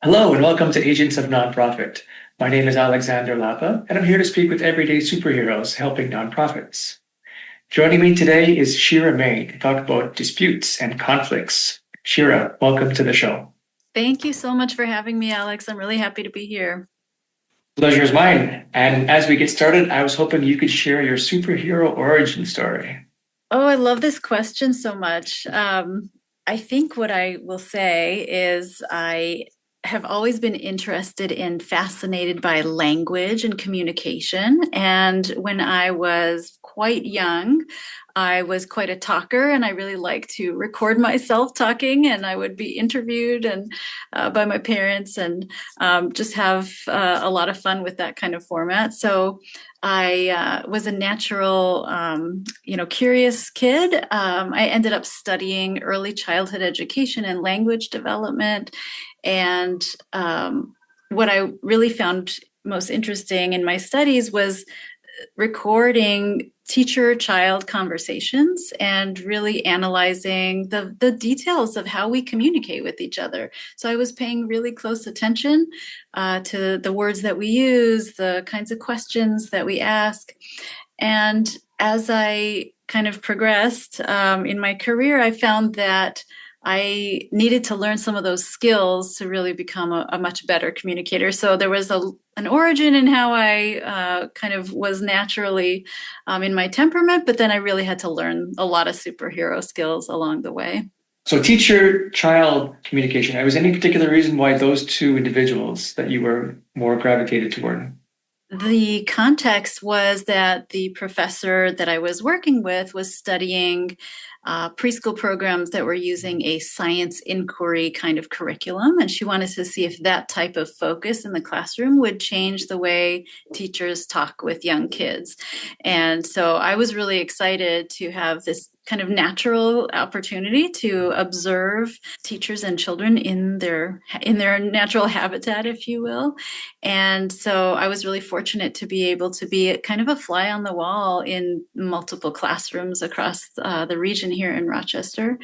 Hello and welcome to Agents of Nonprofit. My name is Alexander Lapa, and I'm here to speak with everyday superheroes helping nonprofits. Joining me today is Shira May to talk about disputes and conflicts. Shira, welcome to the show. Thank you so much for having me, Alex. I'm really happy to be here. Pleasure is mine. And as we get started, I was hoping you could share your superhero origin story. Oh, I love this question so much. I think what I will say is I have always been interested and fascinated by language and communication. And when I was quite young, I was quite a talker, and I really liked to record myself talking. And I would be interviewed and by my parents, and just have a lot of fun with that kind of format. So I was a natural, curious kid. I ended up studying early childhood education and language development. And what I really found most interesting in my studies was recording teacher-child conversations and really analyzing the details of how we communicate with each other. So I was paying really close attention to the words that we use, the kinds of questions that we ask. And as I kind of progressed in my career, I found that I needed to learn some of those skills to really become a much better communicator. So there was an origin in how I kind of was naturally in my temperament, but then I really had to learn a lot of superhero skills along the way. So, teacher child communication, was any particular reason why those two individuals that you were more gravitated toward? The context was that the professor that I was working with was studying preschool programs that were using a science inquiry kind of curriculum. And she wanted to see if that type of focus in the classroom would change the way teachers talk with young kids. And so I was really excited to have this kind of natural opportunity to observe teachers and children in their natural habitat, if you will. And so I was really fortunate to be able to be kind of a fly on the wall in multiple classrooms across the region here in Rochester.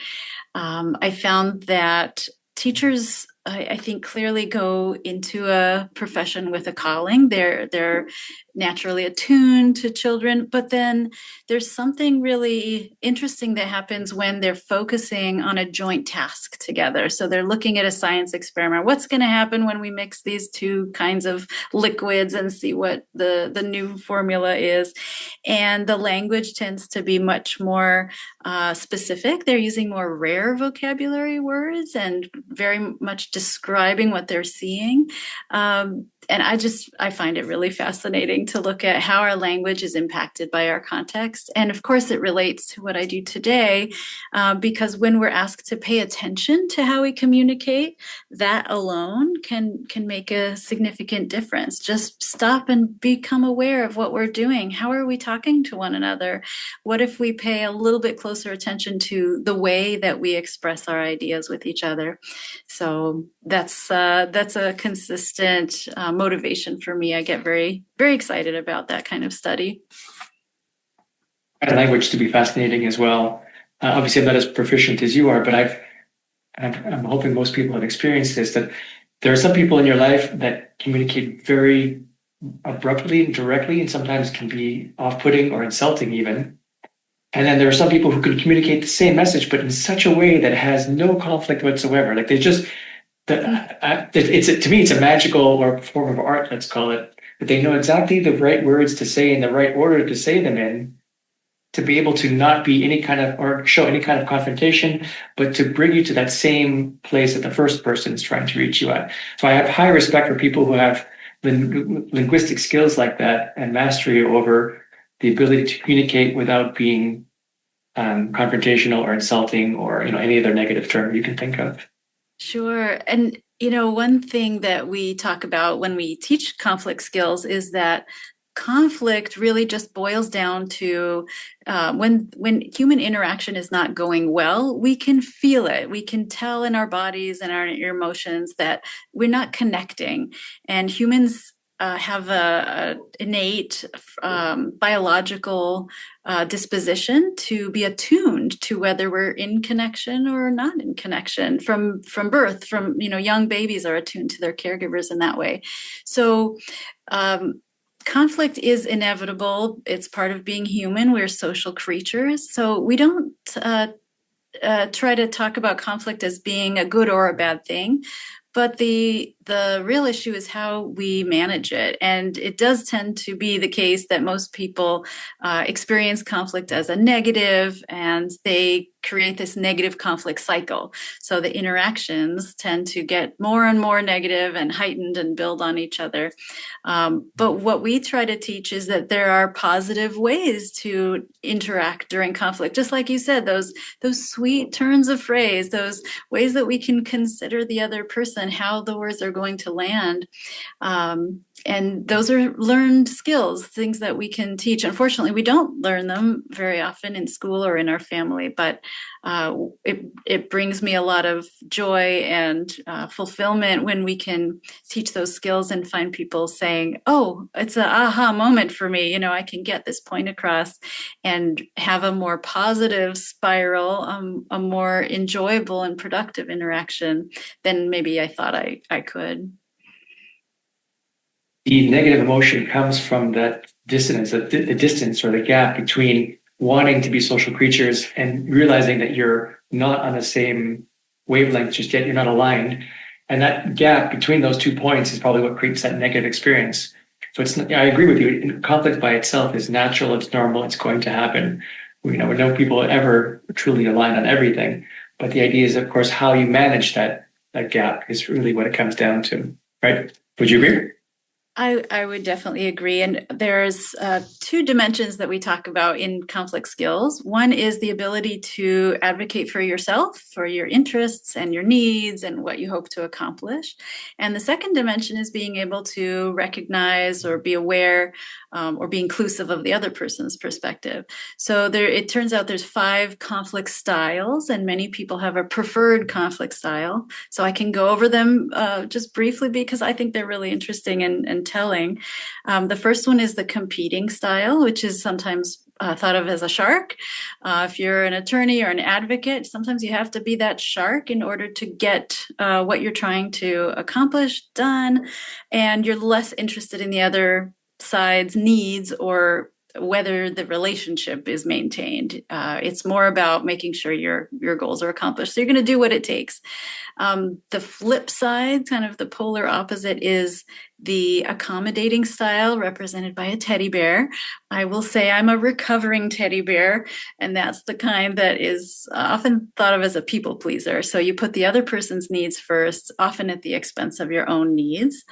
I found that teachers, I think, clearly go into a profession with a calling. They're naturally attuned to children, but then there's something really interesting that happens when they're focusing on a joint task together. So they're looking at a science experiment. What's going to happen when we mix these two kinds of liquids and see what the new formula is? And the language tends to be much more specific. They're using more rare vocabulary words and very much describing what they're seeing. And I find it really fascinating to look at how our language is impacted by our context. And of course, it relates to what I do today, because when we're asked to pay attention to how we communicate, that alone can make a significant difference. Just stop and become aware of what we're doing. How are we talking to one another? What if we pay a little bit closer attention to the way that we express our ideas with each other? So that's a consistent motivation for me. I get very, very excited about that kind of study. I find language to be fascinating as well. Obviously, I'm not as proficient as you are, but I'm hoping most people have experienced this, that there are some people in your life that communicate very abruptly and directly, and sometimes can be off-putting or insulting even. And then there are some people who can communicate the same message, but in such a way that has no conflict whatsoever. Like they just, to me, it's a magical or form of art, let's call it, that they know exactly the right words to say in the right order to say them in, to be able to not be any kind of, or show any kind of confrontation, but to bring you to that same place that the first person is trying to reach you at. So I have high respect for people who have linguistic skills like that and mastery over the ability to communicate without being confrontational or insulting or any other negative term you can think of. Sure. And one thing that we talk about when we teach conflict skills is that conflict really just boils down to when human interaction is not going well, we can feel it. We can tell in our bodies and our emotions that we're not connecting. And humans have a innate biological disposition to be attuned to whether we're in connection or not in connection from birth. From young babies are attuned to their caregivers in that way. So conflict is inevitable. It's part of being human. We're social creatures, so we don't try to talk about conflict as being a good or a bad thing. But the real issue is how we manage it. And it does tend to be the case that most people experience conflict as a negative, and they create this negative conflict cycle. So the interactions tend to get more and more negative and heightened and build on each other. But what we try to teach is that there are positive ways to interact during conflict. Just like you said, those sweet turns of phrase, those ways that we can consider the other person, how the words are going to land. And those are learned skills, things that we can teach. Unfortunately, we don't learn them very often in school or in our family, but it brings me a lot of joy and fulfillment when we can teach those skills and find people saying, oh, it's an aha moment for me. I can get this point across and have a more positive spiral, a more enjoyable and productive interaction than maybe I thought I could. The negative emotion comes from that dissonance, the distance or the gap between wanting to be social creatures and realizing that you're not on the same wavelength just yet, you're not aligned. And that gap between those 2 points is probably what creates that negative experience. So I agree with you. Conflict by itself is natural, it's normal, it's going to happen. We know people ever truly align on everything. But the idea is, of course, how you manage that gap is really what it comes down to, right? Would you agree? I would definitely agree. And there's 2 dimensions that we talk about in conflict skills. One is the ability to advocate for yourself, for your interests and your needs and what you hope to accomplish. And the second dimension is being able to recognize or be aware or be inclusive of the other person's perspective. So it turns out there's 5 conflict styles, and many people have a preferred conflict style. So I can go over them just briefly because I think they're really interesting and telling. The first one is the competing style, which is sometimes thought of as a shark. If you're an attorney or an advocate, sometimes you have to be that shark in order to get what you're trying to accomplish done, and you're less interested in the other side's needs or whether the relationship is maintained. It's more about making sure your goals are accomplished. So you're going to do what it takes. The flip side, kind of the polar opposite, is the accommodating style, represented by a teddy bear. I will say I'm a recovering teddy bear, and that's the kind that is often thought of as a people pleaser. So you put the other person's needs first, often at the expense of your own needs,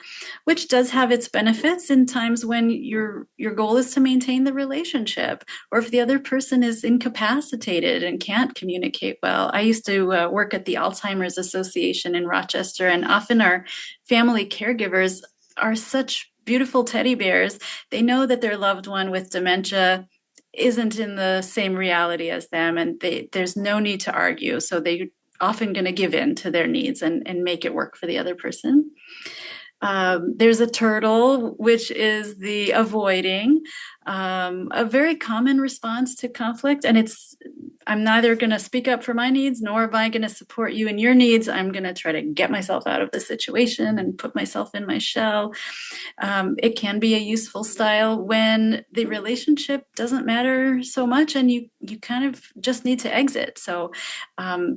which does have its benefits in times when your goal is to maintain the relationship, or if the other person is incapacitated and can't communicate well. I used to work at the Alzheimer's Association in Rochester, and often our family caregivers are such beautiful teddy bears. They know that their loved one with dementia isn't in the same reality as them, and there's no need to argue. So they're often going to give in to their needs and make it work for the other person. There's a turtle, which is the avoiding, a very common response to conflict. And I'm neither going to speak up for my needs, nor am I going to support you in your needs. I'm going to try to get myself out of the situation and put myself in my shell. It can be a useful style when the relationship doesn't matter so much and you kind of just need to exit. So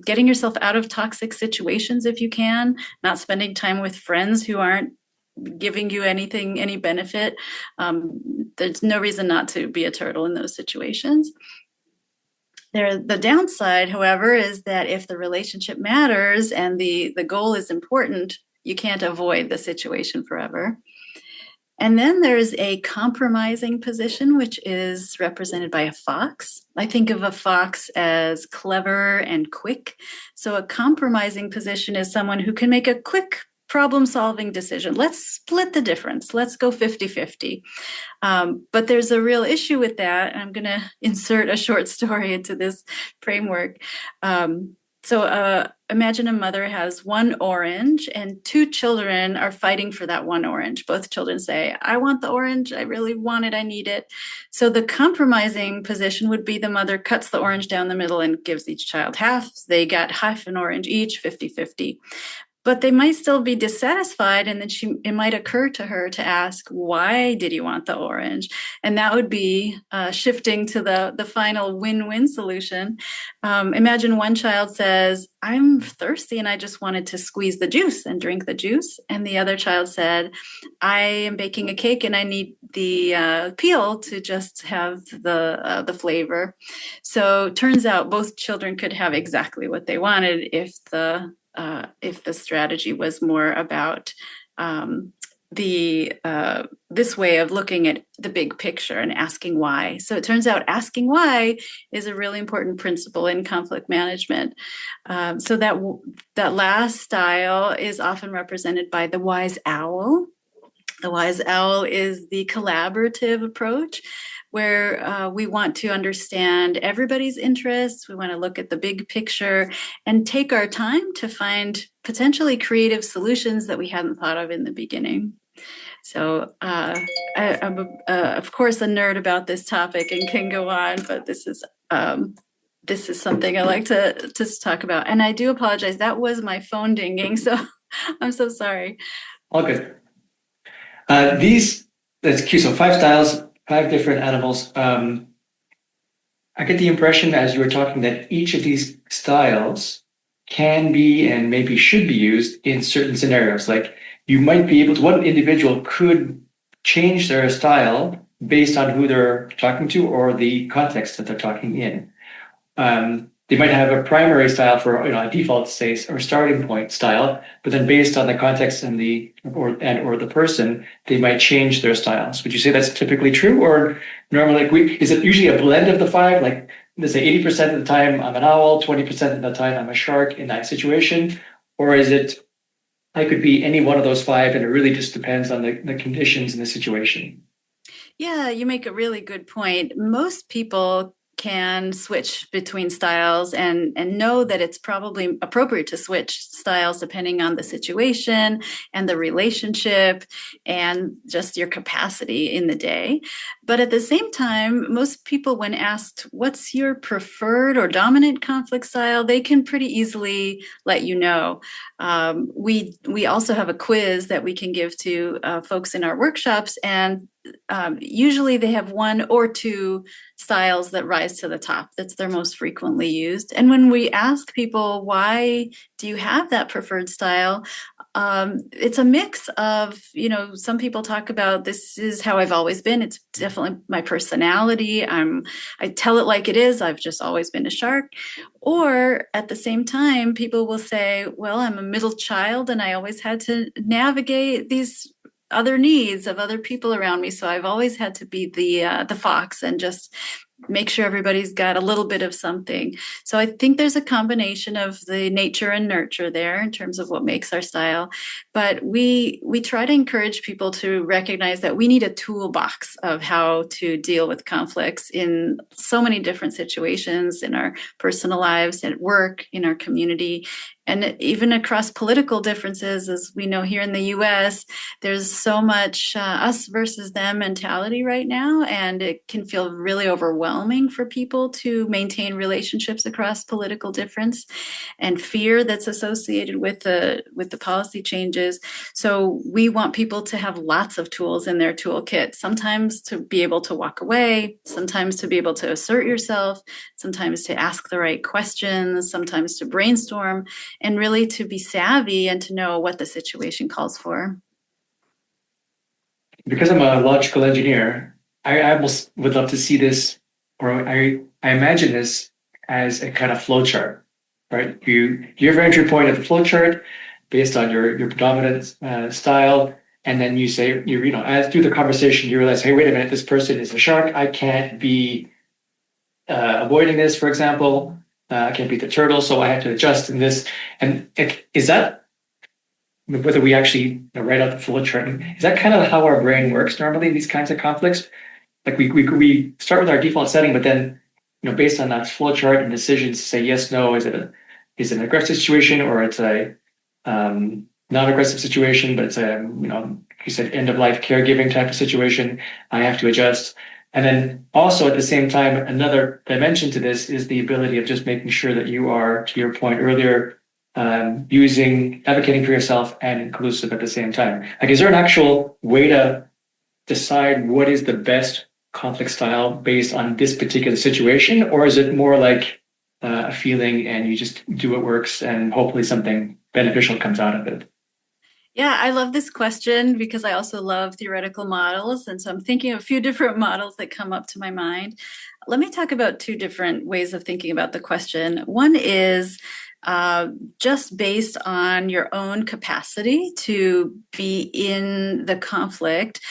getting yourself out of toxic situations if you can, not spending time with friends who aren't giving you any benefit. There's no reason not to be a turtle in those situations. The downside, however, is that if the relationship matters and the goal is important, you can't avoid the situation forever. And then there's a compromising position, which is represented by a fox. I think of a fox as clever and quick. So a compromising position is someone who can make a quick problem-solving decision. Let's split the difference. Let's go 50-50. But there's a real issue with that. I'm going to insert a short story into this framework. So imagine a mother has one orange and two children are fighting for that one orange. Both children say, I want the orange. I really want it. I need it. So the compromising position would be the mother cuts the orange down the middle and gives each child half. They got half an orange each, 50-50. But they might still be dissatisfied, and then it might occur to her to ask, why did you want the orange? And that would be shifting to the final win-win solution. Imagine one child says, I'm thirsty and I just wanted to squeeze the juice and drink the juice. And the other child said, I am baking a cake and I need the peel to just have the flavor. So it turns out both children could have exactly what they wanted if the strategy was more about this way of looking at the big picture and asking why. So it turns out asking why is a really important principle in conflict management. So that last style is often represented by the wise owl. The wise owl is the collaborative approach, where we want to understand everybody's interests. We want to look at the big picture and take our time to find potentially creative solutions that we hadn't thought of in the beginning. So I'm, of course, a nerd about this topic and can go on, but this is something I like to talk about. And I do apologize. That was my phone dinging, so I'm so sorry. All good. That's cute. So 5 styles, 5 different animals. I get the impression as you were talking that each of these styles can be and maybe should be used in certain scenarios. Like you might be able to, one individual could change their style based on who they're talking to or the context that they're talking in. They might have a primary style for a default state or starting point style, but then based on the context and or the person, they might change their styles. Would you say that's typically true, or normally is it usually a blend of the 5? Like let's say 80% of the time I'm an owl, 20% of the time I'm a shark in that situation, or is it I could be any one of those 5 and it really just depends on the conditions and the situation? Yeah, you make a really good point. Most people can switch between styles and know that it's probably appropriate to switch styles depending on the situation and the relationship and just your capacity in the day. But at the same time, most people, when asked, what's your preferred or dominant conflict style, they can pretty easily let you know. We also have a quiz that we can give to folks in our workshops, and usually they have 1 or 2 styles that rise to the top. That's their most frequently used. And when we ask people, why do you have that preferred style? It's a mix of, some people talk about this is how I've always been. It's definitely my personality. I tell it like it is. I've just always been a shark. Or at the same time, people will say, well, I'm a middle child and I always had to navigate these other needs of other people around me. So I've always had to be the fox and just make sure everybody's got a little bit of something. So I think there's a combination of the nature and nurture there in terms of what makes our style. But we try to encourage people to recognize that we need a toolbox of how to deal with conflicts in so many different situations in our personal lives, at work, in our community. And even across political differences, as we know here in the US, there's so much us versus them mentality right now, and it can feel really overwhelming for people to maintain relationships across political difference and fear that's associated with the policy changes. So we want people to have lots of tools in their toolkit, sometimes to be able to walk away, sometimes to be able to assert yourself, sometimes to ask the right questions, sometimes to brainstorm, and really to be savvy and to know what the situation calls for. Because I'm a logical engineer, I almost would love to see this, or I imagine this as a kind of flow chart, right? You have your entry point of the flow chart based on your predominant style, and then you say, as through the conversation, you realize, hey, wait a minute, this person is a shark. I can't be avoiding this, for example. I can't beat the turtle, so I have to adjust in this. And is that, whether we actually write out the flow chart, is that kind of how our brain works normally in these kinds of conflicts? Like we start with our default setting, but then, based on that flow chart and decisions, say yes, no, is it is it an aggressive situation or it's a non-aggressive situation, but it's a, like you said, end of life caregiving type of situation. I have to adjust. And then also at the same time, another dimension to this is the ability of just making sure that you are, to your point earlier, advocating for yourself and inclusive at the same time. Like, is there an actual way to decide what is the best conflict style based on this particular situation? Or is it more like a feeling and you just do what works and hopefully something beneficial comes out of it? Yeah, I love this question because I also love theoretical models. And so I'm thinking of a few different models that come up to my mind. Let me talk about two different ways of thinking about the question. One is just based on your own capacity to be in the conflict.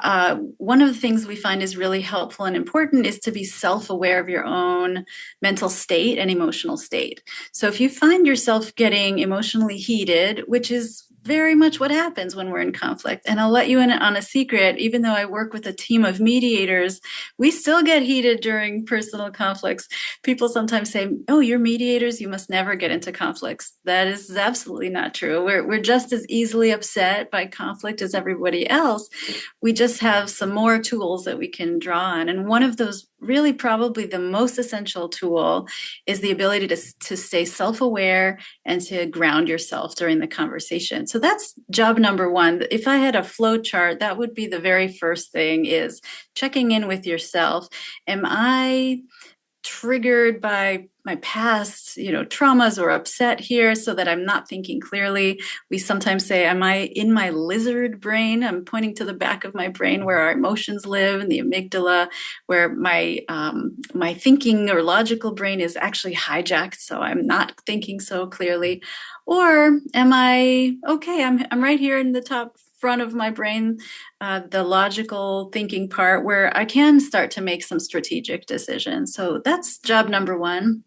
One of the things we find is really helpful and important is to be self-aware of your own mental state and emotional state. So if you find yourself getting emotionally heated, which is very much what happens when we're in conflict. And I'll let you in on a secret, even though I work with a team of mediators, we still get heated during personal conflicts. People sometimes say, oh, you're mediators, you must never get into conflicts. That is absolutely not true. We're just as easily upset by conflict as everybody else. We just have some more tools that we can draw on. And one of those, really probably the most essential tool, is the ability to stay self-aware and to ground yourself during the conversation. So that's job number one. If I had a flow chart, that would be the very first thing, is checking in with yourself. Am I triggered by my past, traumas or upset here so that I'm not thinking clearly? We sometimes say, am I in my lizard brain? I'm pointing to the back of my brain where our emotions live, in the amygdala, where my thinking or logical brain is actually hijacked, so I'm not thinking so clearly. Or am I okay? I'm right here in the top front of my brain, the logical thinking part, where I can start to make some strategic decisions. So that's job number one.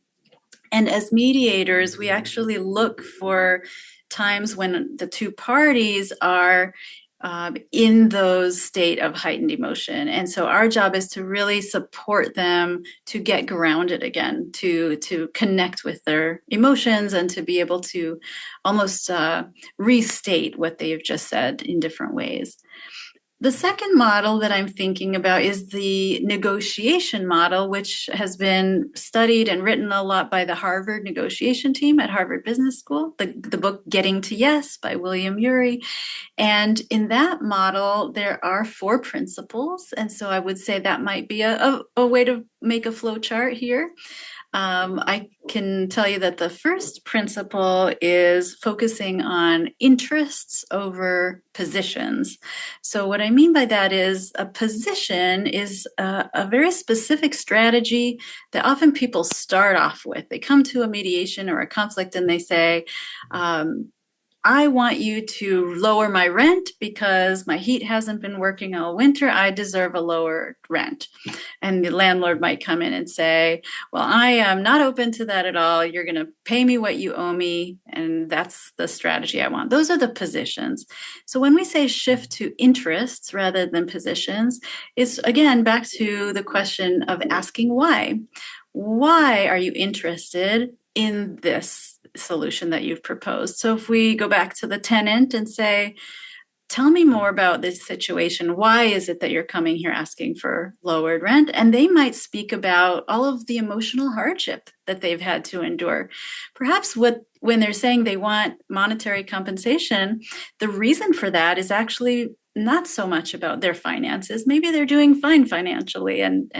And as mediators, we actually look for times when the two parties are in those state of heightened emotion. And so our job is to really support them to get grounded again, to connect with their emotions and to be able to almost restate what they've just said in different ways. The second model that I'm thinking about is the negotiation model, which has been studied and written a lot by the Harvard negotiation team at Harvard Business School, the book Getting to Yes by William Ury. And in that model, there are 4 principles. And so I would say that might be a way to make a flow chart here. I can tell you that the first principle is focusing on interests over positions. So what I mean by that is a position is a very specific strategy that often people start off with. They come to a mediation or a conflict and they say, I want you to lower my rent because my heat hasn't been working all winter. I deserve a lower rent. And the landlord might come in and say, well, I am not open to that at all. You're going to pay me what you owe me. And that's the strategy I want. Those are the positions. So when we say shift to interests rather than positions, it's again back to the question of asking why. Why are you interested in this solution that you've proposed? So if we go back to the tenant and say, tell me more about this situation. Why is it that you're coming here asking for lowered rent? And they might speak about all of the emotional hardship that they've had to endure. Perhaps when they're saying they want monetary compensation, the reason for that is actually not so much about their finances. Maybe they're doing fine financially, and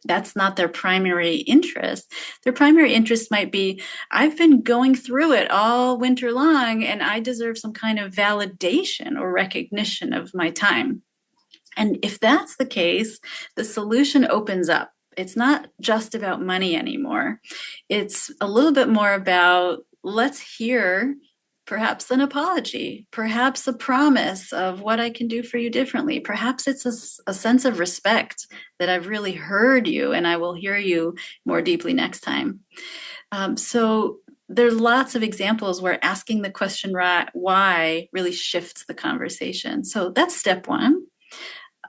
that's not their primary interest. Their primary interest might be, I've been going through it all winter long, and I deserve some kind of validation or recognition of my time. And if that's the case, the solution opens up. It's not just about money anymore. It's a little bit more about, let's hear perhaps an apology, perhaps a promise of what I can do for you differently. Perhaps it's a sense of respect that I've really heard you and I will hear you more deeply next time. So there's lots of examples where asking the question why really shifts the conversation. So that's step one.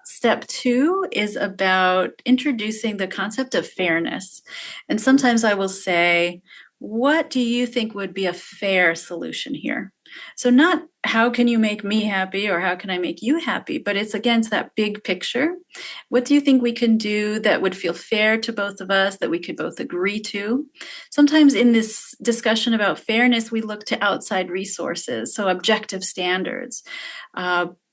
Step two is about introducing the concept of fairness. And sometimes I will say, what do you think would be a fair solution here? So not how can you make me happy or how can I make you happy, but it's against that big picture. What do you think we can do that would feel fair to both of us, that we could both agree to? Sometimes in this discussion about fairness, we look to outside resources, so objective standards.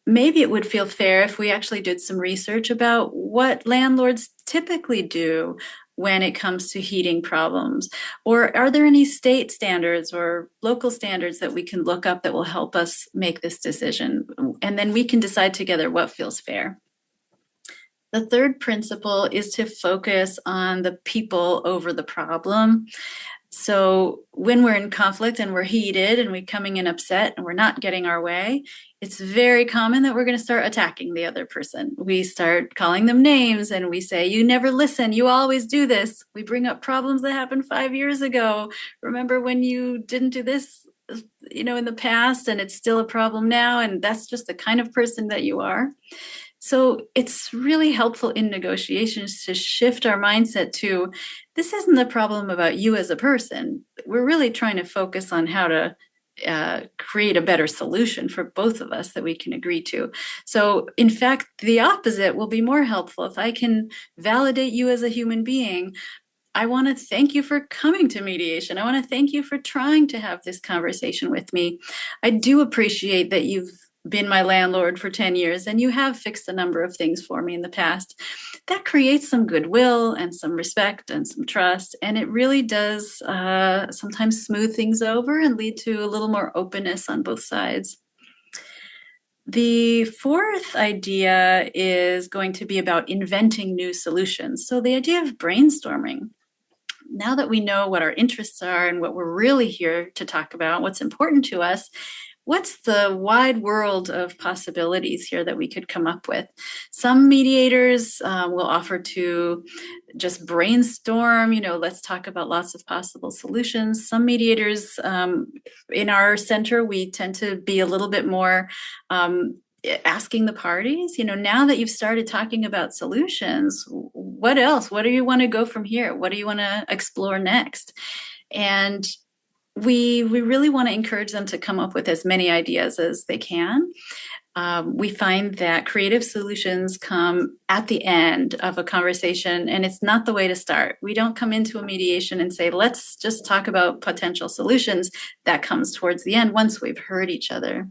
Maybe it would feel fair if we actually did some research about what landlords typically do when it comes to heating problems. Or are there any state standards or local standards that we can look up that will help us make this decision? And then we can decide together what feels fair. The third principle is to focus on the people over the problem. So when we're in conflict and we're heated and we're coming in upset and we're not getting our way, it's very common that we're going to start attacking the other person. We start calling them names and we say, you never listen, you always do this. We bring up problems that happened 5 years ago. Remember when you didn't do this, in the past, and it's still a problem now, and that's just the kind of person that you are. So it's really helpful in negotiations to shift our mindset to, this isn't the problem about you as a person. We're really trying to focus on how to create a better solution for both of us that we can agree to. So in fact, the opposite will be more helpful. If I can validate you as a human being, I want to thank you for coming to mediation. I want to thank you for trying to have this conversation with me. I do appreciate that you've been my landlord for 10 years and you have fixed a number of things for me in the past. That creates some goodwill and some respect and some trust. And it really does sometimes smooth things over and lead to a little more openness on both sides. The fourth idea is going to be about inventing new solutions. So the idea of brainstorming. Now that we know what our interests are and what we're really here to talk about, what's important to us, what's the wide world of possibilities here that we could come up with? Some mediators will offer to just brainstorm, let's talk about lots of possible solutions. Some mediators in our center, we tend to be a little bit more asking the parties, now that you've started talking about solutions, what else? What do you want to go from here? What do you want to explore next? And we really want to encourage them to come up with as many ideas as they can. We find that creative solutions come at the end of a conversation, and it's not the way to start. We don't come into a mediation and say, let's just talk about potential solutions. That comes towards the end once we've heard each other.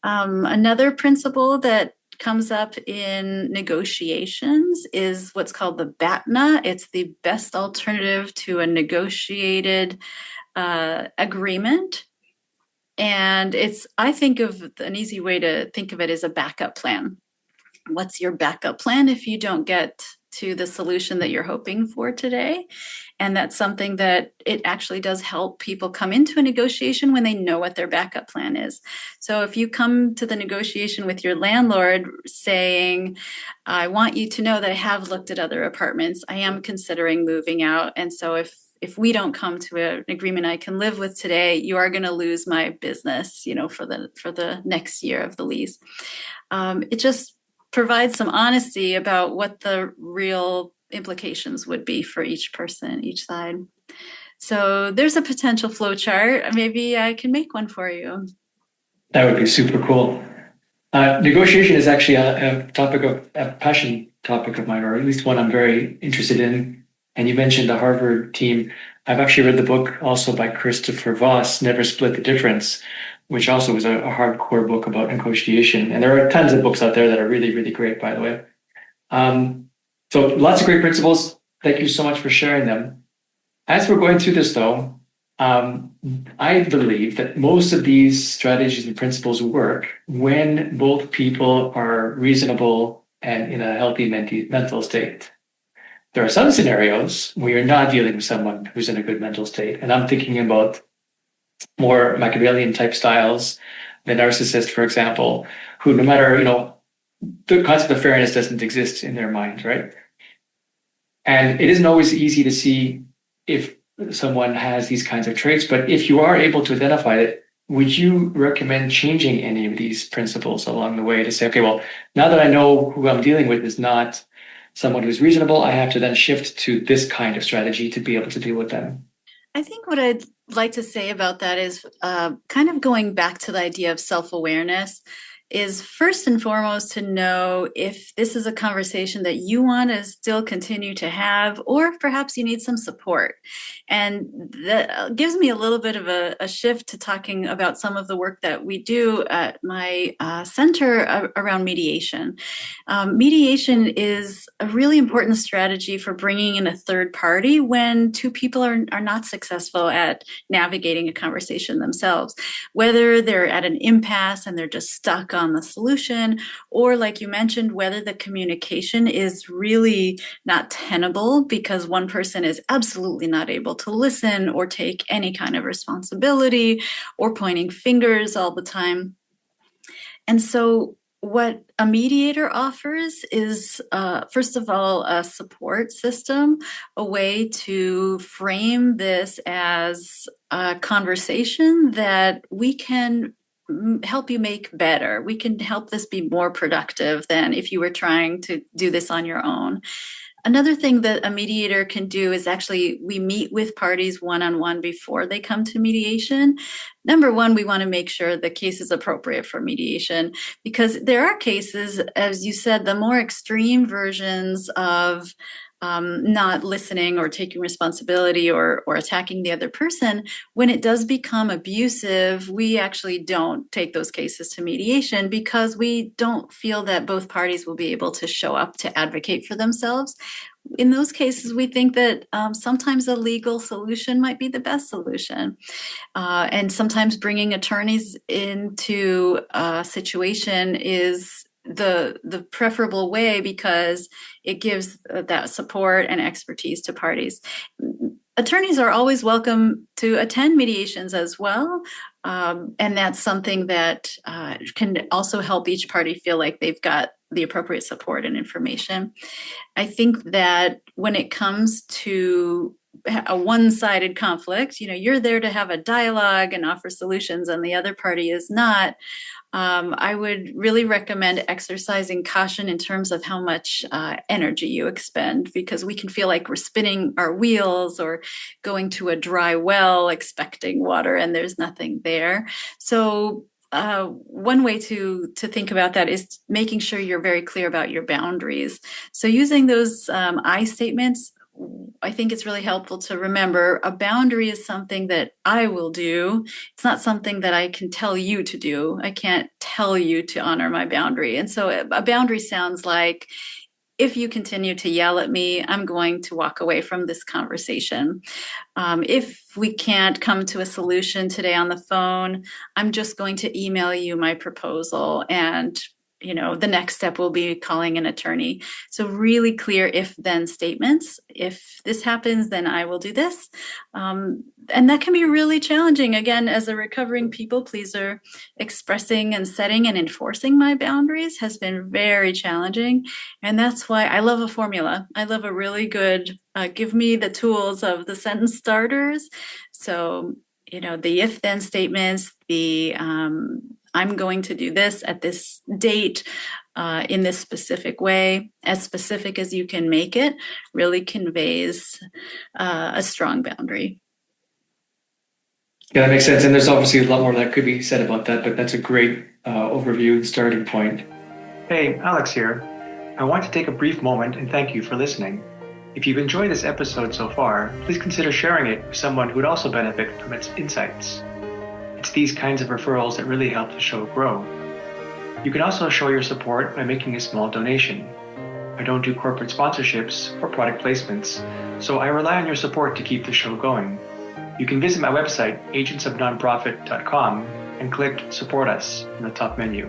Another principle that comes up in negotiations is what's called the BATNA. It's the best alternative to a negotiated agreement. And I think of an easy way to think of it as a backup plan. What's your backup plan if you don't get to the solution that you're hoping for today? And that's something that it actually does help people come into a negotiation when they know what their backup plan is. So if you come to the negotiation with your landlord saying, I want you to know that I have looked at other apartments, I am considering moving out. And so if we don't come to an agreement I can live with today, you are going to lose my business, for the next year of the lease. It just provides some honesty about what the real implications would be for each person, each side. So there's a potential flow chart. Maybe I can make one for you. That would be super cool. Negotiation is actually a passion topic of mine, or at least one I'm very interested in. And you mentioned the Harvard team. I've actually read the book also by Christopher Voss, Never Split the Difference, which also was a hardcore book about negotiation. And there are tons of books out there that are really, really great, by the way. So lots of great principles. Thank you so much for sharing them. As we're going through this, though, I believe that most of these strategies and principles work when both people are reasonable and in a healthy mental state. There are some scenarios where you're not dealing with someone who's in a good mental state. And I'm thinking about more Machiavellian type styles, the narcissist, for example, who no matter, the concept of fairness doesn't exist in their mind, right? And it isn't always easy to see if someone has these kinds of traits, but if you are able to identify it, would you recommend changing any of these principles along the way to say, okay, well, now that I know who I'm dealing with is not someone who's reasonable, I have to then shift to this kind of strategy to be able to deal with them? I think what I'd like to say about that is kind of going back to the idea of self-awareness is first and foremost to know if this is a conversation that you want to still continue to have, or if perhaps you need some support. And that gives me a little bit of a shift to talking about some of the work that we do at my center around mediation. Mediation is a really important strategy for bringing in a third party when two people are not successful at navigating a conversation themselves, whether they're at an impasse and they're just stuck on the solution, or like you mentioned, whether the communication is really not tenable because one person is absolutely not able to listen or take any kind of responsibility or pointing fingers all the time. And so what a mediator offers is, first of all, a support system, a way to frame this as a conversation that we can help you make better. We can help this be more productive than if you were trying to do this on your own. Another thing that a mediator can do is actually we meet with parties one-on-one before they come to mediation. Number one, we want to make sure the case is appropriate for mediation, because there are cases, as you said, the more extreme versions of not listening or taking responsibility or attacking the other person. When it does become abusive, we actually don't take those cases to mediation because we don't feel that both parties will be able to show up to advocate for themselves. In those cases, we think that sometimes a legal solution might be the best solution. And sometimes bringing attorneys into a situation is the preferable way because it gives that support and expertise to parties. Attorneys are always welcome to attend mediations as well. And that's something that can also help each party feel like they've got the appropriate support and information. I think that when it comes to a one-sided conflict, you're there to have a dialogue and offer solutions, and the other party is not. I would really recommend exercising caution in terms of how much energy you expend, because we can feel like we're spinning our wheels or going to a dry well expecting water and there's nothing there. So one way to think about that is making sure you're very clear about your boundaries. So using those I statements, I think it's really helpful to remember a boundary is something that I will do. It's not something that I can tell you to do. I can't tell you to honor my boundary. And so a boundary sounds like, if you continue to yell at me, I'm going to walk away from this conversation. If we can't come to a solution today on the phone, I'm just going to email you my proposal, and the next step will be calling an attorney. So really clear if-then statements. If this happens, then I will do this. And that can be really challenging. Again, as a recovering people pleaser, expressing and setting and enforcing my boundaries has been very challenging. And that's why I love a formula. I love a really good, give me the tools of the sentence starters. So, the if-then statements, the I'm going to do this at this date in this specific way, as specific as you can make it, really conveys a strong boundary. Yeah, that makes sense. And there's obviously a lot more that could be said about that, but that's a great overview and starting point. Hey, Alex here. I want to take a brief moment and thank you for listening. If you've enjoyed this episode so far, please consider sharing it with someone who would also benefit from its insights. It's these kinds of referrals that really help the show grow. You can also show your support by making a small donation. I don't do corporate sponsorships or product placements, so I rely on your support to keep the show going. You can visit my website, agentsofnonprofit.com, and click Support Us in the top menu.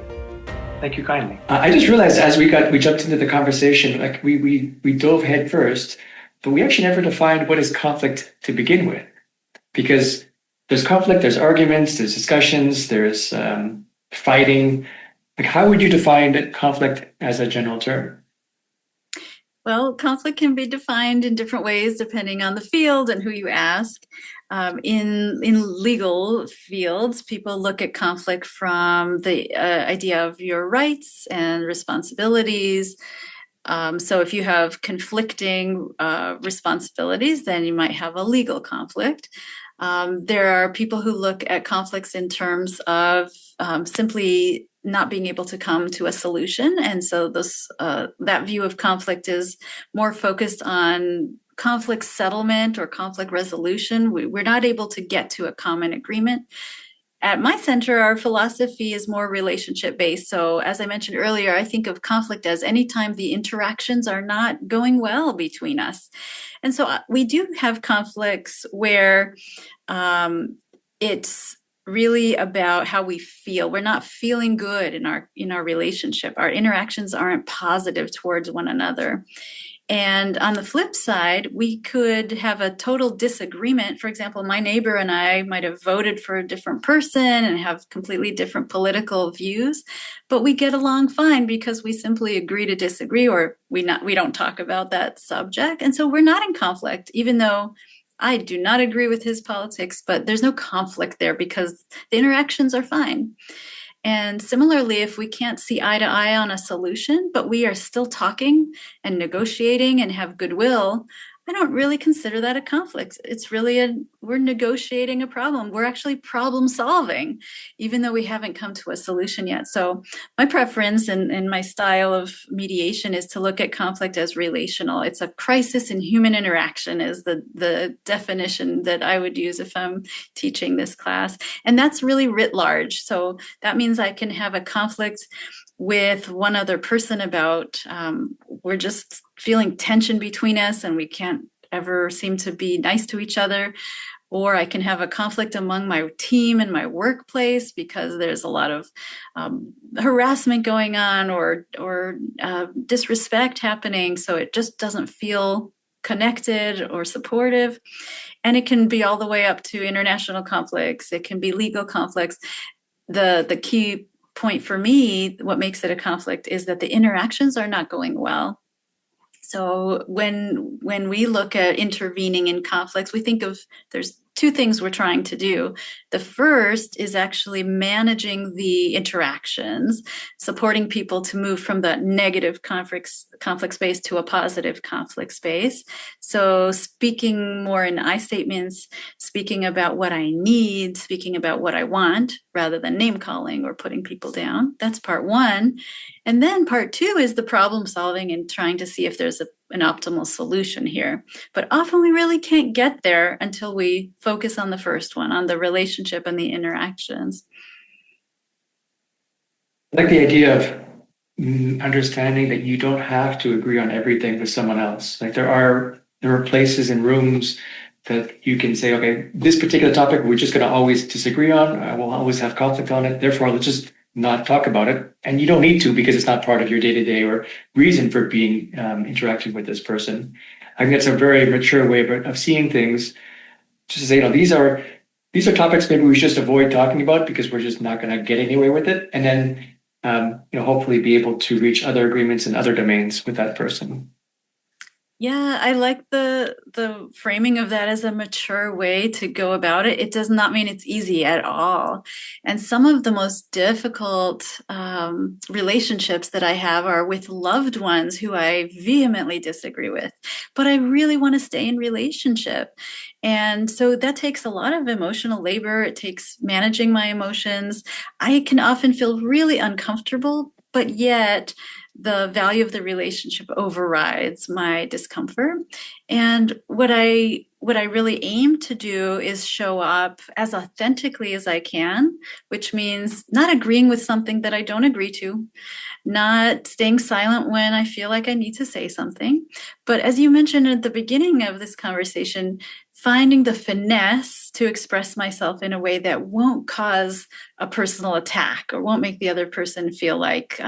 Thank you kindly. I just realized as we jumped into the conversation, like we dove head first, but we actually never defined what is conflict to begin with, because there's conflict, there's arguments, there's discussions, there's fighting. Like, how would you define conflict as a general term? Well, conflict can be defined in different ways depending on the field and who you ask. In legal fields, people look at conflict from the idea of your rights and responsibilities, So if you have conflicting responsibilities, then you might have a legal conflict. There are people who look at conflicts in terms of simply not being able to come to a solution. And so that view of conflict is more focused on conflict settlement or conflict resolution. We're not able to get to a common agreement. At my center, our philosophy is more relationship based. So, as I mentioned earlier, I think of conflict as anytime the interactions are not going well between us. And so we do have conflicts where it's really about how we feel. We're not feeling good in our relationship. Our interactions aren't positive towards one another. And on the flip side, we could have a total disagreement. For example, my neighbor and I might have voted for a different person and have completely different political views, but we get along fine because we simply agree to disagree, or we don't talk about that subject. And so we're not in conflict, even though I do not agree with his politics, but there's no conflict there because the interactions are fine. And similarly, if we can't see eye to eye on a solution, but we are still talking and negotiating and have goodwill, I don't really consider that a conflict. It's really we're negotiating a problem. We're actually problem solving, even though we haven't come to a solution yet. So my preference and my style of mediation is to look at conflict as relational. It's a crisis in human interaction is the definition that I would use if I'm teaching this class. And that's really writ large. So that means I can have a conflict with one other person about we're just feeling tension between us and we can't ever seem to be nice to each other. Or I can have a conflict among my team and my workplace because there's a lot of harassment going on or disrespect happening. So it just doesn't feel connected or supportive. And it can be all the way up to international conflicts. It can be legal conflicts. The key point for me, what makes it a conflict is that the interactions are not going well. So when we look at intervening in conflicts, we think of there's two things we're trying to do. The first is actually managing the interactions, supporting people to move from that negative conflict space to a positive conflict space. So speaking more in I statements, speaking about what I need, speaking about what I want, rather than name calling or putting people down. That's part one. And then part two is the problem solving and trying to see if there's an optimal solution here. But often we really can't get there until we focus on the first one, on the relationship and the interactions. I like the idea of understanding that you don't have to agree on everything with someone else. Like there are places and rooms that you can say, okay, this particular topic we're just going to always disagree on. We'll always have conflict on it. Therefore, let's just not talk about it. And you don't need to because it's not part of your day-to-day or reason for being interacting with this person. I think that's a very mature way of seeing things. Just to say, these are topics maybe we should just avoid talking about because we're just not going to get anywhere with it. And then, hopefully be able to reach other agreements in other domains with that person. Yeah, I like the framing of that as a mature way to go about it. It does not mean it's easy at all. And some of the most difficult relationships that I have are with loved ones who I vehemently disagree with, but I really want to stay in relationship. And so that takes a lot of emotional labor. It takes managing my emotions. I can often feel really uncomfortable, but yet the value of the relationship overrides my discomfort. And what I really aim to do is show up as authentically as I can, which means not agreeing with something that I don't agree to, not staying silent when I feel like I need to say something. But as you mentioned at the beginning of this conversation, finding the finesse to express myself in a way that won't cause a personal attack or won't make the other person feel like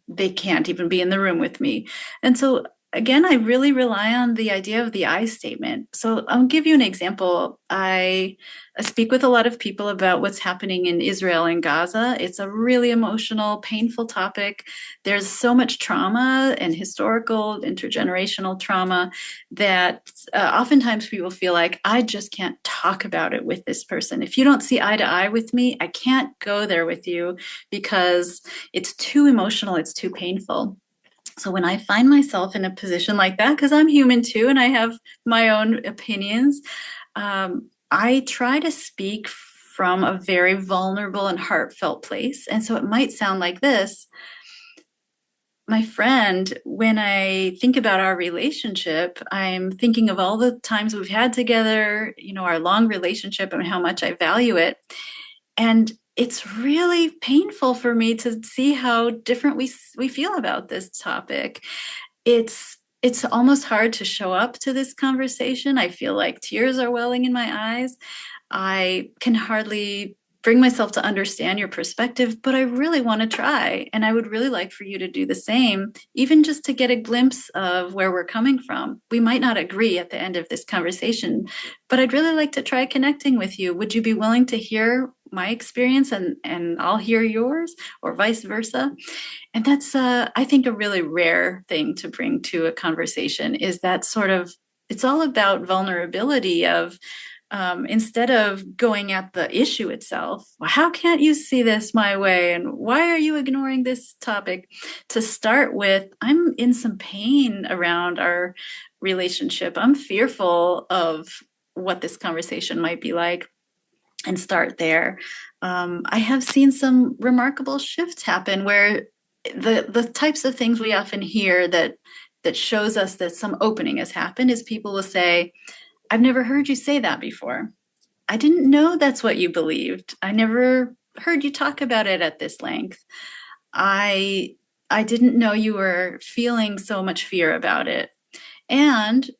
they can't even be in the room with me. And so, again, I really rely on the idea of the I statement. So I'll give you an example. I speak with a lot of people about what's happening in Israel and Gaza. It's a really emotional, painful topic. There's so much trauma and historical, intergenerational trauma that oftentimes people feel like, I just can't talk about it with this person. If you don't see eye to eye with me, I can't go there with you because it's too emotional, it's too painful. So when I find myself in a position like that, because I'm human too, and I have my own opinions, I try to speak from a very vulnerable and heartfelt place. And so it might sound like this. My friend, when I think about our relationship, I'm thinking of all the times we've had together, our long relationship and how much I value it. And it's really painful for me to see how different we feel about this topic. It's almost hard to show up to this conversation. I feel like tears are welling in my eyes. I can hardly bring myself to understand your perspective, but I really want to try. And I would really like for you to do the same, even just to get a glimpse of where we're coming from. We might not agree at the end of this conversation, but I'd really like to try connecting with you. Would you be willing to hear my experience and I'll hear yours, or vice versa? And that's, I think, a really rare thing to bring to a conversation, is that sort of, it's all about vulnerability of, instead of going at the issue itself, well, how can't you see this my way? And why are you ignoring this topic? To start with, I'm in some pain around our relationship. I'm fearful of what this conversation might be like, and start there. I have seen some remarkable shifts happen where the types of things we often hear that shows us that some opening has happened is people will say, I've never heard you say that before. I didn't know that's what you believed. I never heard you talk about it at this length. I didn't know you were feeling so much fear about it. And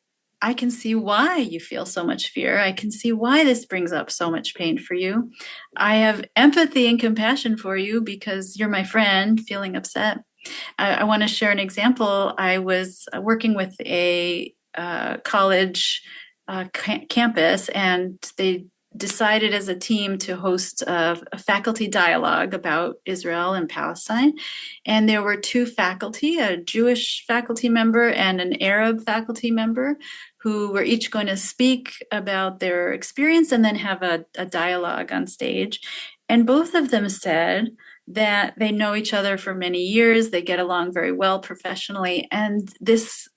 I can see why you feel so much fear. I can see why this brings up so much pain for you. I have empathy and compassion for you because you're my friend feeling upset. I want to share an example. I was working with a college campus, and they decided as a team to host a faculty dialogue about Israel and Palestine. And there were two faculty, a Jewish faculty member and an Arab faculty member, who were each going to speak about their experience and then have a dialogue on stage. And both of them said that they know each other for many years, they get along very well professionally, and this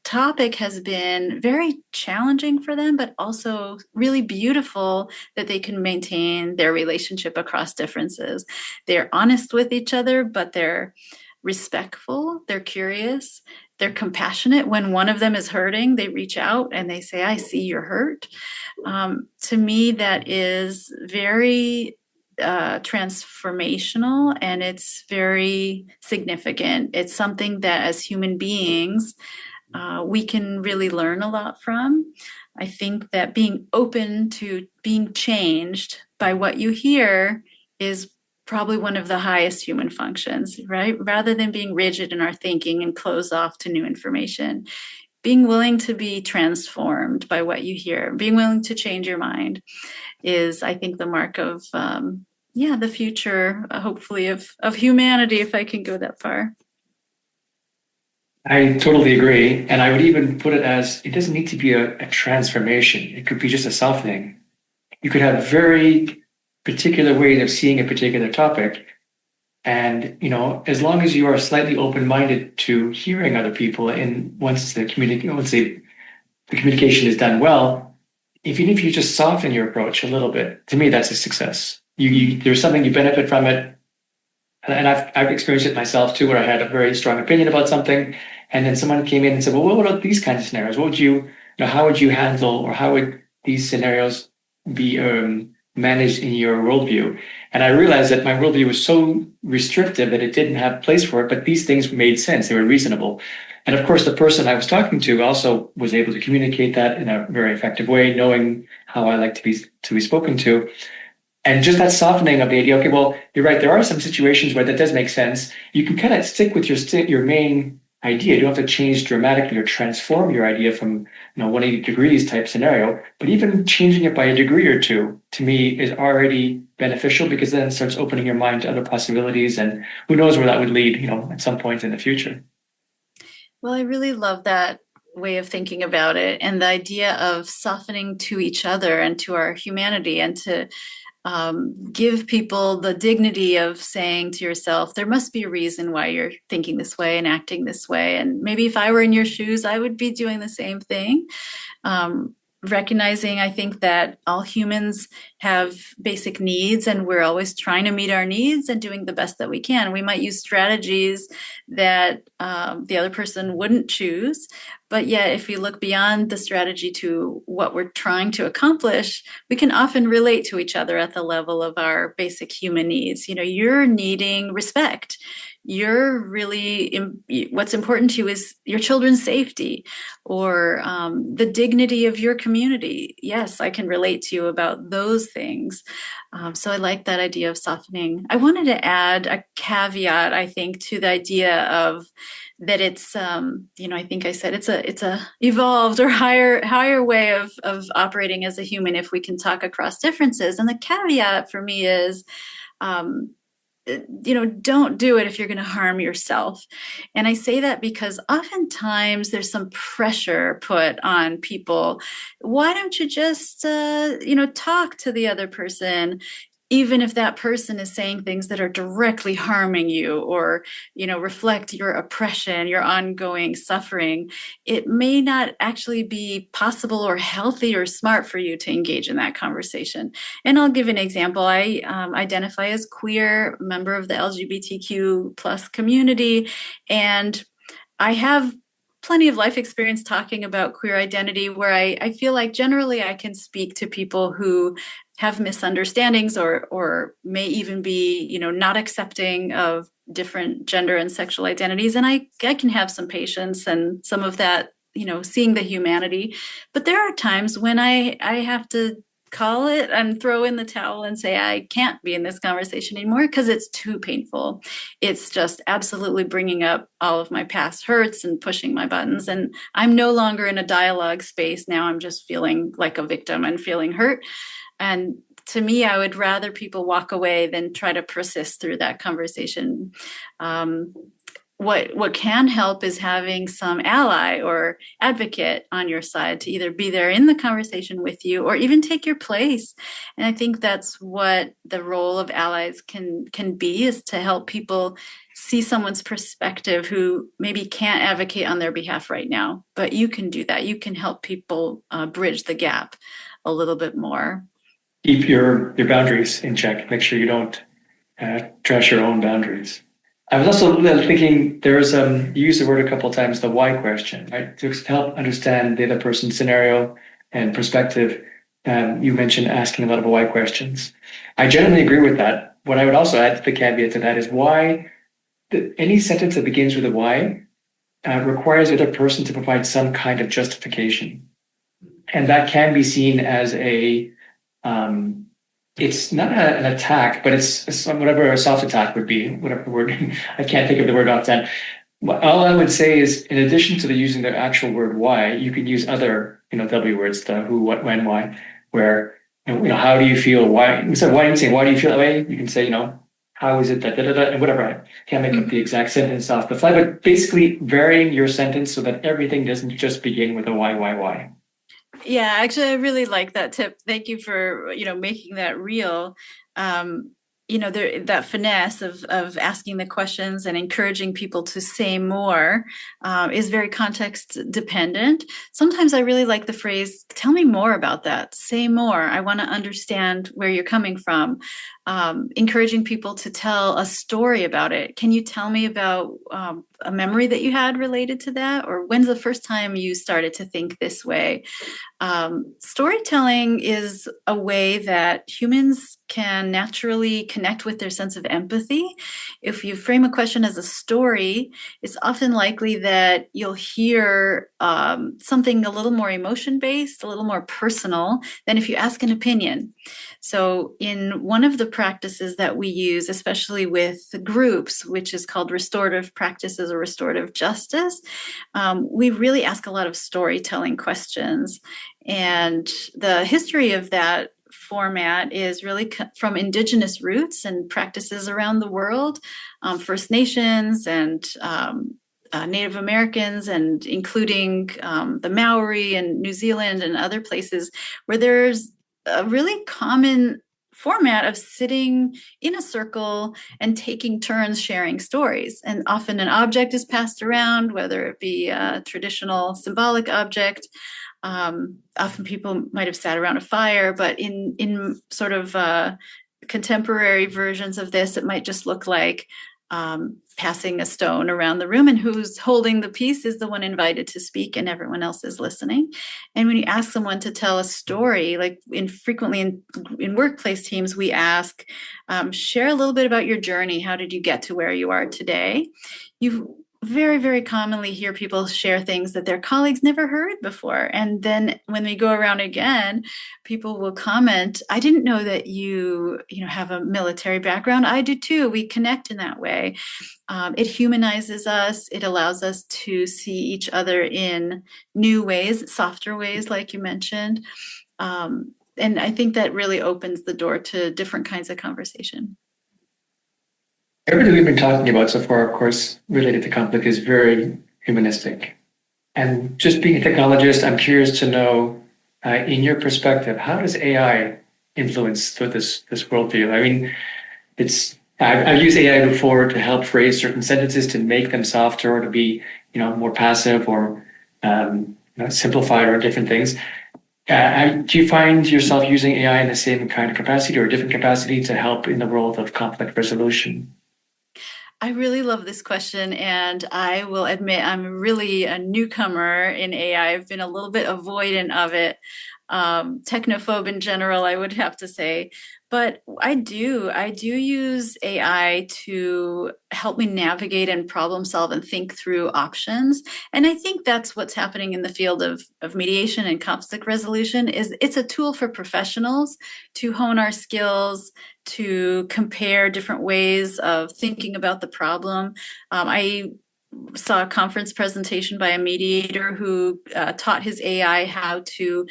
topic has been very challenging for them, but also really beautiful that they can maintain their relationship across differences. They're honest with each other, but they're respectful, they're curious, they're compassionate. When one of them is hurting, they reach out and they say, I see you're hurt. To me, that is very transformational, and it's very significant. It's something that as human beings, we can really learn a lot from. I think that being open to being changed by what you hear is probably one of the highest human functions, right? Rather than being rigid in our thinking and closed off to new information, being willing to be transformed by what you hear, being willing to change your mind is, I think, the mark of, the future, hopefully, of humanity, if I can go that far. I totally agree. And I would even put it as, it doesn't need to be a transformation. It could be just a softening. You could have very particular ways of seeing a particular topic. And, as long as you are slightly open-minded to hearing other people, and once the communication is done well, even if you just soften your approach a little bit, to me, that's a success. There's something you benefit from it. And I've experienced it myself too, where I had a very strong opinion about something, and then someone came in and said, "Well, what about these kinds of scenarios? What would how would you handle, or how would these scenarios be managed in your worldview?" And I realized that my worldview was so restrictive that it didn't have place for it, but these things made sense; they were reasonable. And of course, the person I was talking to also was able to communicate that in a very effective way, knowing how I like to be spoken to. And just that softening of the idea, okay, well, you're right, there are some situations where that does make sense. You can kind of stick with your main idea. You don't have to change dramatically or transform your idea from 180 degrees type scenario. But even changing it by a degree or two, to me, is already beneficial, because then it starts opening your mind to other possibilities. And who knows where that would lead, at some point in the future. Well, I really love that way of thinking about it, and the idea of softening to each other and to our humanity, and to give people the dignity of saying to yourself, there must be a reason why you're thinking this way and acting this way. And maybe if I were in your shoes, I would be doing the same thing. Recognizing, I think, that all humans have basic needs and we're always trying to meet our needs and doing the best that we can. We might use strategies that the other person wouldn't choose, but yet if we look beyond the strategy to what we're trying to accomplish, we can often relate to each other at the level of our basic human needs. You know, you're needing respect. You're really, what's important to you is your children's safety or the dignity of your community. Yes, I can relate to you about those things. So I like that idea of softening. I wanted to add a caveat, I think, to the idea of that it's, I think I said it's a evolved or higher way of operating as a human if we can talk across differences. And the caveat for me is, don't do it if you're going to harm yourself. And I say that because oftentimes there's some pressure put on people. Why don't you just, talk to the other person, even if that person is saying things that are directly harming you or, reflect your oppression, your ongoing suffering? It may not actually be possible or healthy or smart for you to engage in that conversation. And I'll give an example. I identify as queer, member of the LGBTQ plus community, and I have plenty of life experience talking about queer identity where I feel like generally I can speak to people who have misunderstandings or may even be, not accepting of different gender and sexual identities. And I can have some patience and some of that, seeing the humanity. But there are times when I have to call it and throw in the towel and say, I can't be in this conversation anymore because it's too painful. It's just absolutely bringing up all of my past hurts and pushing my buttons. And I'm no longer in a dialogue space. Now I'm just feeling like a victim and feeling hurt. And to me, I would rather people walk away than try to persist through that conversation. What can help is having some ally or advocate on your side to either be there in the conversation with you or even take your place. And I think that's what the role of allies can be, is to help people see someone's perspective who maybe can't advocate on their behalf right now. But you can do that. You can help people bridge the gap a little bit more. Keep your boundaries in check. Make sure you don't trash your own boundaries. I was also thinking there's you used the word a couple of times, the why question, right? To help understand the other person's scenario and perspective. You mentioned asking a lot of why questions. I generally agree with that. What I would also add to the caveat to that is why any sentence that begins with a why requires the other person to provide some kind of justification. And that can be seen as it's not an attack, but it's whatever a soft attack would be, whatever word. I can't think of the word offhand. All I would say is, in addition to using the actual word why, you can use other, W words, the who, what, when, why, where, how do you feel? Why? Instead of why, you can say, why do you feel that way? You can say, how is it that, and whatever. I can't make up the exact sentence off the fly, but basically varying your sentence so that everything doesn't just begin with a why. Yeah, actually, I really like that tip. Thank you for, making that real. That finesse of asking the questions and encouraging people to say more is very context dependent. Sometimes I really like the phrase, tell me more about that. Say more. I want to understand where you're coming from. Encouraging people to tell a story about it. Can you tell me about a memory that you had related to that? Or when's the first time you started to think this way? Storytelling is a way that humans can naturally connect with their sense of empathy. If you frame a question as a story, it's often likely that you'll hear something a little more emotion-based, a little more personal than if you ask an opinion. So in one of the practices that we use, especially with groups, which is called restorative practices or restorative justice, we really ask a lot of storytelling questions. And the history of that format is really from indigenous roots and practices around the world, First Nations and Native Americans, and including the Maori and New Zealand and other places where there's a really common format of sitting in a circle and taking turns sharing stories. And often an object is passed around, whether it be a traditional symbolic object. Often people might have sat around a fire, but in sort of contemporary versions of this, it might just look like passing a stone around the room, and who's holding the piece is the one invited to speak, and everyone else is listening. And when you ask someone to tell a story, like frequently in workplace teams, we ask, share a little bit about your journey. How did you get to where you are today? You very, very commonly hear people share things that their colleagues never heard before. And then when we go around again, people will comment, I didn't know that you have a military background. I do too. We connect in that way. It humanizes us. It allows us to see each other in new ways, softer ways, like you mentioned. And I think that really opens the door to different kinds of conversation. Everything we've been talking about so far, of course, related to conflict is very humanistic. And just being a technologist, I'm curious to know, in your perspective, how does AI influence this worldview? I mean, I've used AI before to help phrase certain sentences, to make them softer, or to be more passive, or simplified, or different things. Do you find yourself using AI in the same kind of capacity or a different capacity to help in the world of conflict resolution? I really love this question, and I will admit I'm really a newcomer in AI. I've been a little bit avoidant of it, technophobe in general, I would have to say. But I do use AI to help me navigate and problem solve and think through options. And I think that's what's happening in the field of mediation and conflict resolution. Is it's a tool for professionals to hone our skills, to compare different ways of thinking about the problem. I saw a conference presentation by a mediator who taught his AI how to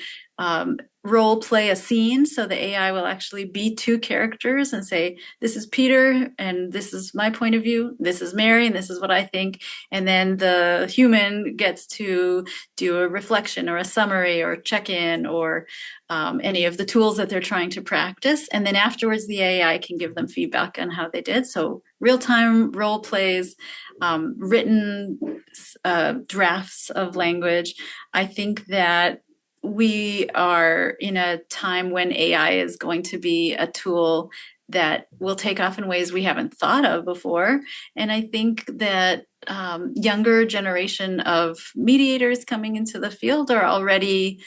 role play a scene. So the AI will actually be two characters and say, this is Peter, and this is my point of view. This is Mary, and this is what I think. And then the human gets to do a reflection or a summary or check-in or any of the tools that they're trying to practice. And then afterwards, the AI can give them feedback on how they did. So real-time role plays, written drafts of language. I think that we are in a time when AI is going to be a tool that will take off in ways we haven't thought of before. And I think that younger generation of mediators coming into the field are already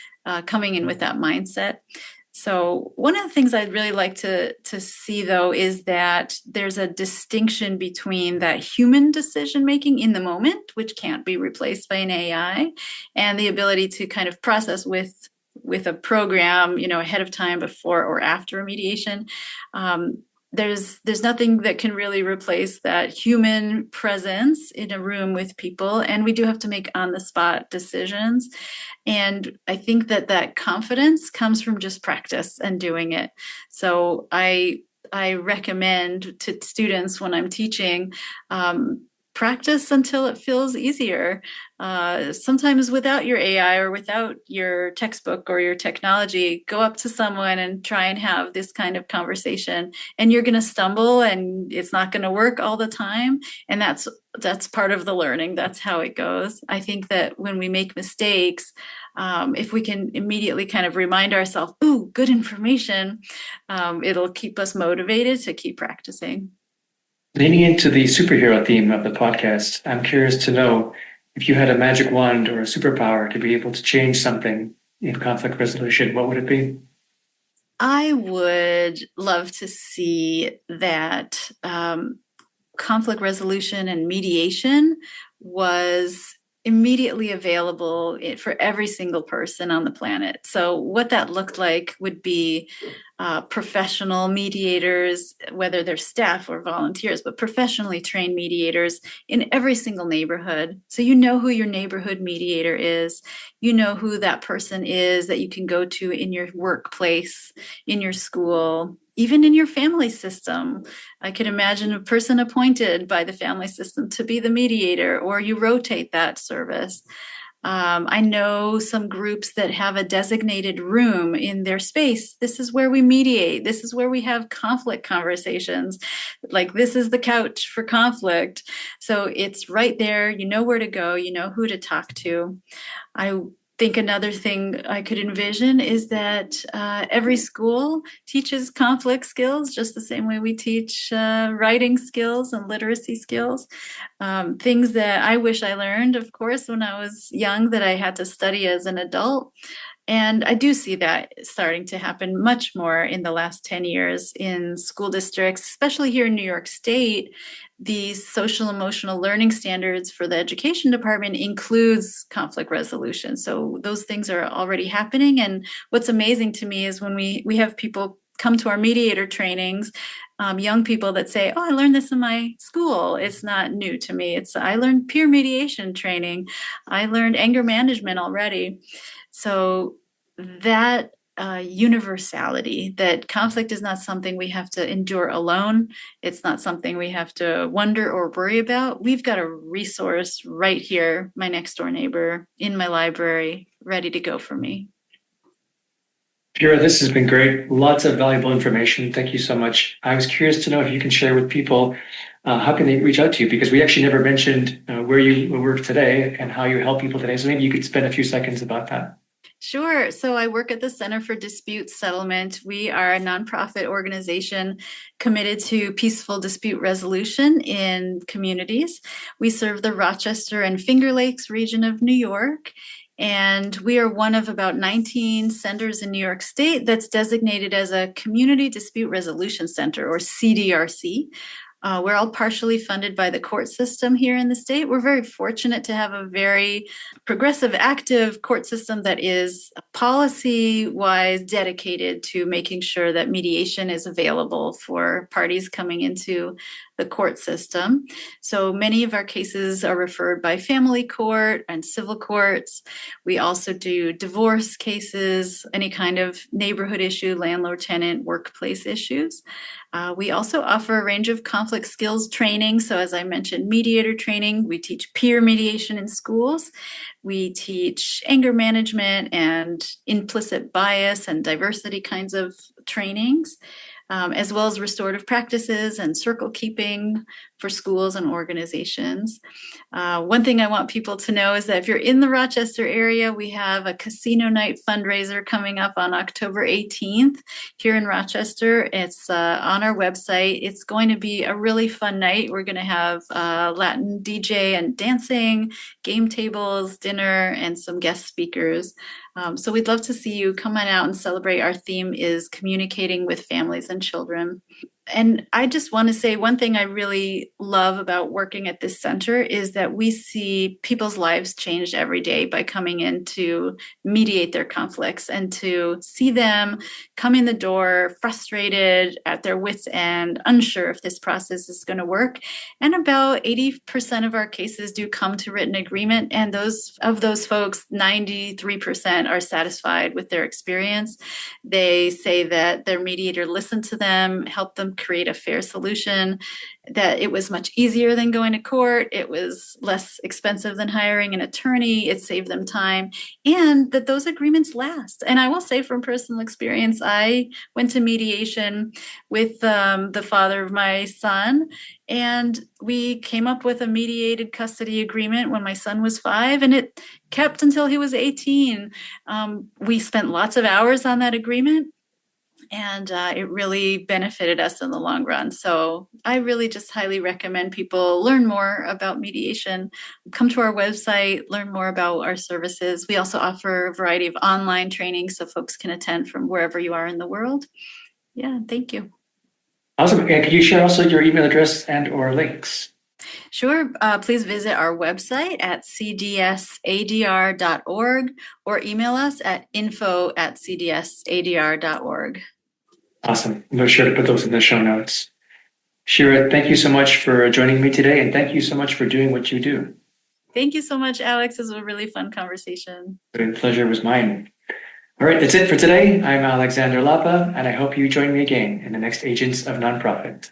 coming in with that mindset. So one of the things I'd really like to see, though, is that there's a distinction between that human decision-making in the moment, which can't be replaced by an AI, and the ability to kind of process with a program, ahead of time, before or after a mediation. There's nothing that can really replace that human presence in a room with people, and we do have to make on-the-spot decisions. And I think that confidence comes from just practice and doing it. So I recommend to students when I'm teaching, practice until it feels easier. Sometimes without your AI or without your textbook or your technology, go up to someone and try and have this kind of conversation, and you're going to stumble and it's not going to work all the time. And that's part of the learning. That's how it goes. I think that when we make mistakes, if we can immediately kind of remind ourselves, ooh, good information, it'll keep us motivated to keep practicing. Leaning into the superhero theme of the podcast, I'm curious to know if you had a magic wand or a superpower to be able to change something in conflict resolution, what would it be? I would love to see that conflict resolution and mediation was immediately available for every single person on the planet. So what that looked like would be professional mediators, whether they're staff or volunteers, but professionally trained mediators in every single neighborhood. So you know who your neighborhood mediator is. You know who that person is that you can go to in your workplace, in your school, even in your family system. I could imagine a person appointed by the family system to be the mediator, or you rotate that service. I know some groups that have a designated room in their space. This is where we mediate. This is where we have conflict conversations. Like, this is the couch for conflict. So it's right there. You know where to go. You know who to talk to. I think another thing I could envision is that every school teaches conflict skills just the same way we teach writing skills and literacy skills. Things that I wish I learned, of course, when I was young that I had to study as an adult. And I do see that starting to happen much more in the last 10 years in school districts, especially here in New York State. These social emotional learning standards for the education department includes conflict resolution. So those things are already happening. And what's amazing to me is when we have people come to our mediator trainings, young people that say, oh, I learned this in my school. It's not new to me. I learned peer mediation training. I learned anger management already. So that universality, that conflict is not something we have to endure alone. It's not something we have to wonder or worry about. We've got a resource right here, my next door neighbor, in my library, ready to go for me. Shira, this has been great. Lots of valuable information. Thank you so much. I was curious to know if you can share with people how can they reach out to you, because we actually never mentioned where you work today and how you help people today. So maybe you could spend a few seconds about that. Sure. So I work at the Center for Dispute Settlement. We are a nonprofit organization committed to peaceful dispute resolution in communities. We serve the Rochester and Finger Lakes region of New York. And we are one of about 19 centers in New York State that's designated as a Community Dispute Resolution Center, or CDRC. We're all partially funded by the court system here in the state. We're very fortunate to have a very progressive, active court system that is policy-wise dedicated to making sure that mediation is available for parties coming into the court system. So many of our cases are referred by family court and civil courts. We also do divorce cases, any kind of neighborhood issue, landlord-tenant, workplace issues. We also offer a range of conflict skills training. So as I mentioned, mediator training. We teach peer mediation in schools. We teach anger management and implicit bias and diversity kinds of trainings, as well as restorative practices and circle keeping for schools and organizations. One thing I want people to know is that if you're in the Rochester area, we have a casino night fundraiser coming up on October 18th here in Rochester. It's on our website. It's going to be a really fun night. We're going to have Latin DJ and dancing, game tables, dinner, and some guest speakers. So we'd love to see you come on out and celebrate. Our theme is communicating with families and children. And I just want to say one thing I really love about working at this center is that we see people's lives changed every day by coming in to mediate their conflicts and to see them come in the door frustrated, at their wits' end, unsure if this process is going to work. And about 80% of our cases do come to written agreement. And those folks, 93% are satisfied with their experience. They say that their mediator listened to them, helped them create a fair solution, that it was much easier than going to court, it was less expensive than hiring an attorney, it saved them time, and that those agreements last. And I will say from personal experience, I went to mediation with the father of my son, and we came up with a mediated custody agreement when my son was 5, and it kept until he was 18. We spent lots of hours on that agreement, and it really benefited us in the long run. So I really just highly recommend people learn more about mediation. Come to our website, learn more about our services. We also offer a variety of online training so folks can attend from wherever you are in the world. Yeah, thank you. Awesome. And could you share also your email address and or links? Sure. Please visit our website at cdsadr.org or email us at info@cdsadr.org. Awesome. I'm sure to put those in the show notes. Shira, thank you so much for joining me today, and thank you so much for doing what you do. Thank you so much, Alex. It was a really fun conversation. The pleasure was mine. All right, that's it for today. I'm Alexander Lapa, and I hope you join me again in the next Agents of Nonprofit.